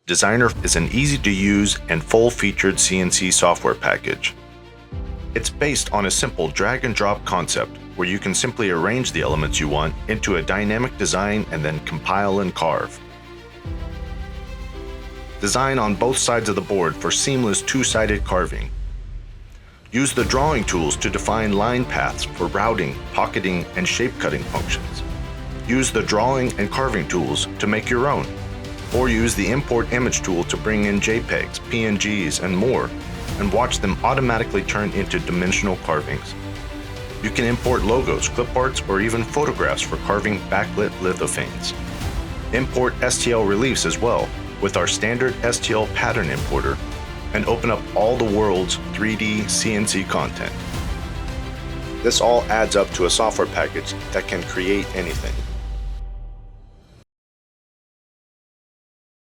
Designer is an easy-to-use and full-featured CNC software package. It's based on a simple drag-and-drop concept where you can simply arrange the elements you want into a dynamic design and then compile and carve. Design on both sides of the board for seamless two-sided carving. Use the drawing tools to define line paths for routing, pocketing, and shape-cutting functions. Use the drawing and carving tools to make your own, or use the import image tool to bring in JPEGs, PNGs, and more, and watch them automatically turn into dimensional carvings. You can import logos, cliparts, or even photographs for carving backlit lithophanes. Import STL reliefs as well with our standard STL pattern importer, and open up all the world's 3D CNC content. This all adds up to a software package that can create anything.